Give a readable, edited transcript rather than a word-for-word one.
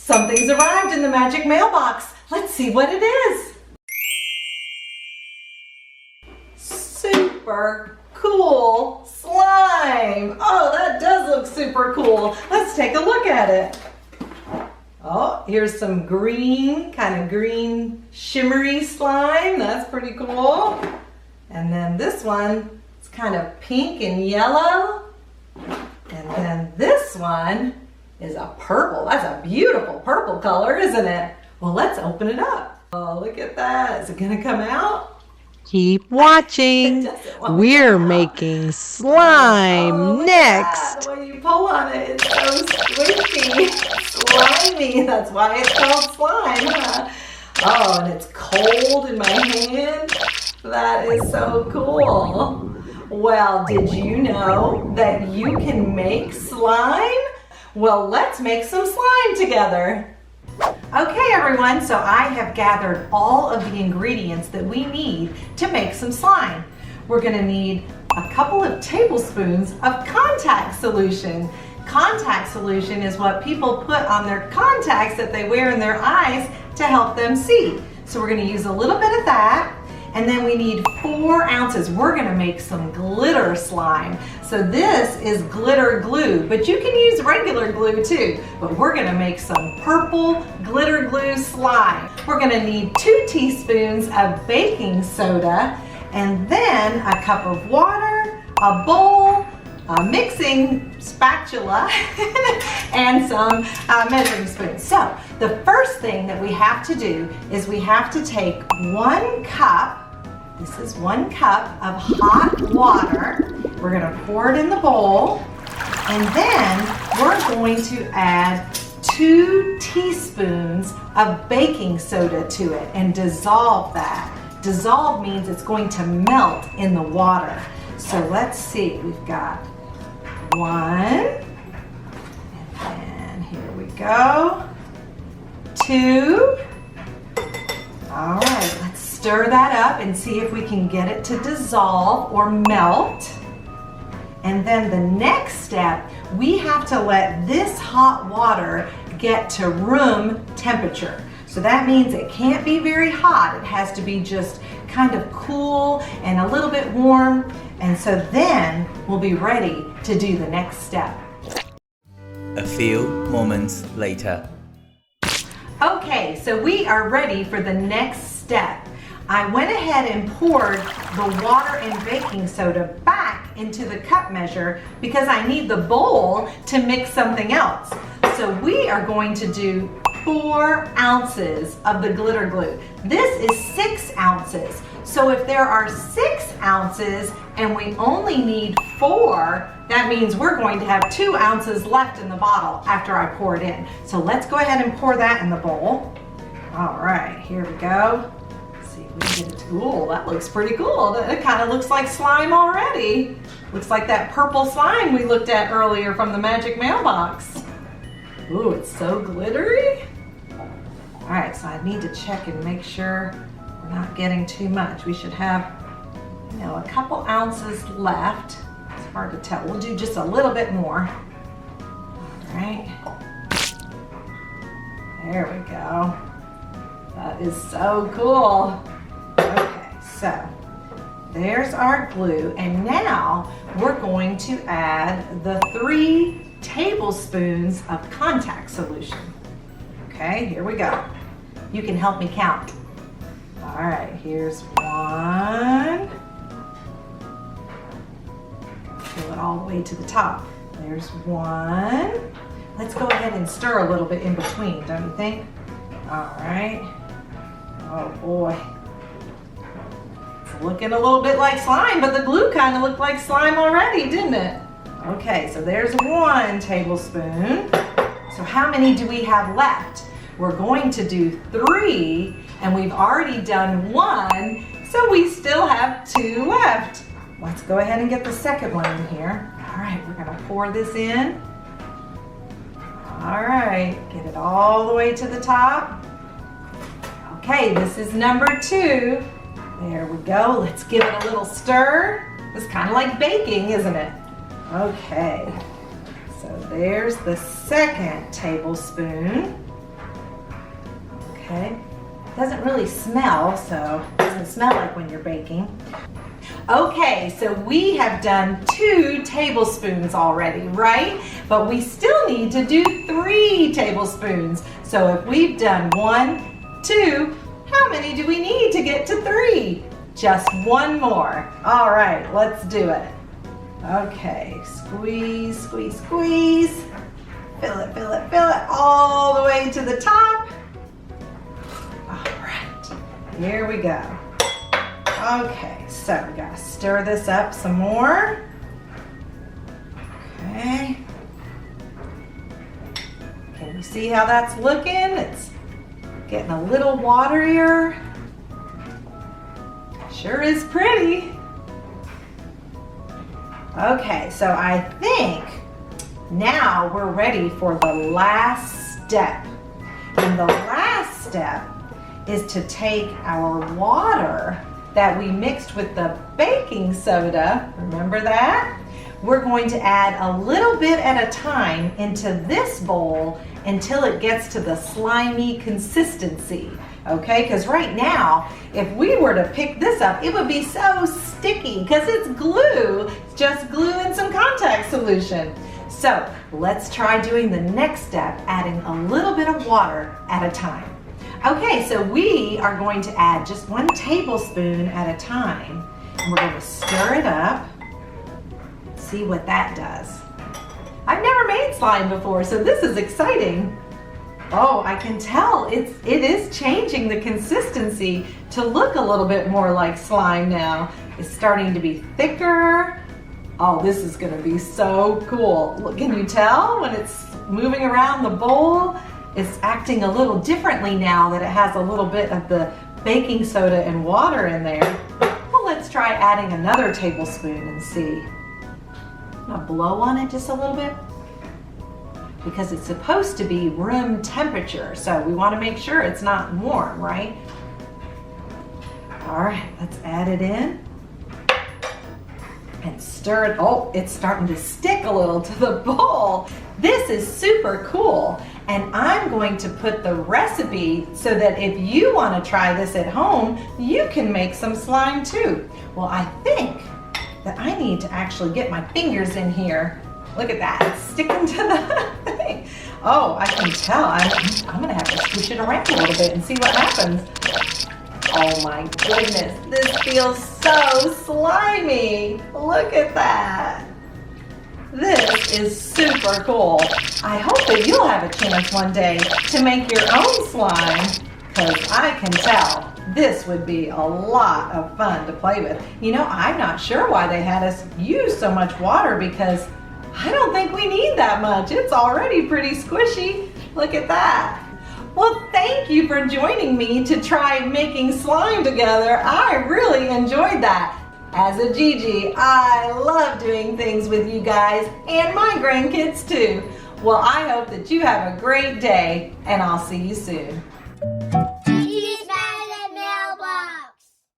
Something's arrived in the magic mailbox. Let's see what it is. Super cool slime. Oh, that does look super cool. Let's take a look at it. Oh, here's some green, kind of green shimmery slime. That's pretty cool. And then this one, it's kind of pink and yellow. And then this one is a purple. That's a beautiful purple color, isn't it? Well, let's open it up. Oh, look at that. Is it gonna come out? Keep watching. We're making slime next. The way you pull on it, it's so squishy, slimy. That's why it's called slime, huh? Oh, and it's cold in my hand. That is so cool. Well, did you know that you can make slime? Well, let's make some slime together. Okay, everyone, so I have gathered all of the ingredients that we need to make some slime. We're gonna need a couple of tablespoons of contact solution. Contact solution is what people put on their contacts that they wear in their eyes to help them see. So we're gonna use a little bit of that. And then we need 4 ounces. We're gonna make some glitter slime. So this is glitter glue, but you can use regular glue too. But we're gonna make some purple glitter glue slime. We're gonna need 2 teaspoons of baking soda, and then a cup of water, a bowl, a mixing spatula, and some measuring spoons. So the first thing that we have to do is we have to take 1 cup. This is 1 cup of hot water. We're gonna pour it in the bowl, and then we're going to add 2 teaspoons of baking soda to it and dissolve that. Dissolve means it's going to melt in the water. So let's see, we've got 1, and here we go, 2. All right, let's stir that up and see if we can get it to dissolve or melt. And then the next step, we have to let this hot water get to room temperature. So that means it can't be very hot. It has to be just kind of cool and a little bit warm. And so then we'll be ready to do the next step. A few moments later. Okay, so we are ready for the next step. I went ahead and poured the water and baking soda back into the cup measure because I need the bowl to mix something else. So we are going to do 4 ounces of the glitter glue. This is 6 ounces. So if there are 6 ounces and we only need 4, that means we're going to have 2 ounces left in the bottle after I pour it in. So let's go ahead and pour that in the bowl. All right, here we go. Let's see if we can get it to, ooh, that looks pretty cool. It kind of looks like slime already. Looks like that purple slime we looked at earlier from the magic mailbox. Ooh, it's so glittery. All right, so I need to check and make sure we're not getting too much. We should have, a couple ounces left. It's hard to tell. We'll do just a little bit more. All right. There we go. That is so cool. Okay, so there's our glue. And now we're going to add the 3 tablespoons of contact solution. Okay, here we go. You can help me count. All right, here's 1. Fill it all the way to the top. There's 1. Let's go ahead and stir a little bit in between, don't you think? All right. Oh boy. It's looking a little bit like slime, but the glue kind of looked like slime already, didn't it? Okay, so there's 1 tablespoon. So how many do we have left? We're going to do 3, and we've already done 1, so we still have 2 left. Let's go ahead and get the second one in here. All right, we're gonna pour this in. All right, get it all the way to the top. Okay, this is number 2. There we go. Let's give it a little stir. It's kind of like baking, isn't it? Okay, so there's the second tablespoon. Okay, doesn't really smell, so it doesn't smell like when you're baking. Okay, so we have done 2 tablespoons already, right? But we still need to do 3 tablespoons. So if we've done 1, 2, how many do we need to get to 3? Just 1 more. All right, let's do it. Okay, squeeze, squeeze, squeeze. Fill it, fill it, fill it all the way to the top. All right, here we go. Okay, so we gotta stir this up some more. Okay. Can you see how that's looking? It's getting a little waterier. Sure is pretty. Okay, so I think now we're ready for the last step. And the last step is to take our water that we mixed with the baking soda, remember that? We're going to add a little bit at a time into this bowl until it gets to the slimy consistency, okay? Because right now, if we were to pick this up, it would be so sticky because it's glue. It's just glue and some contact solution. So let's try doing the next step, adding a little bit of water at a time. Okay, so we are going to add just 1 tablespoon at a time. And we're going to stir it up. See what that does. I've never made slime before, so this is exciting. Oh, I can tell it is changing the consistency to look a little bit more like slime now. It's starting to be thicker. Oh, this is going to be so cool. Look, can you tell when it's moving around the bowl? It's acting a little differently now that it has a little bit of the baking soda and water in there. Well, let's try adding another tablespoon and see. I'm gonna blow on it just a little bit because it's supposed to be room temperature. So we want to make sure it's not warm, right? All right, let's add it in and stir it. Oh, it's starting to stick a little to the bowl. This is super cool. And I'm going to put the recipe so that if you want to try this at home, you can make some slime too. Well, I think that I need to actually get my fingers in here. Look at that, it's sticking to the thing. Oh, I can tell. I'm gonna have to squish it around a little bit and see what happens. Oh my goodness, this feels so slimy. Look at that. This is super cool. I hope that you'll have a chance one day to make your own slime, because I can tell this would be a lot of fun to play with. You know, I'm not sure why they had us use so much water, because I don't think we need that much. It's already pretty squishy. Look at that. Well, thank you for joining me to try making slime together. I really enjoyed that. As a Gigi, I love doing things with you guys and my grandkids too. Well, I hope that you have a great day, and I'll see you soon.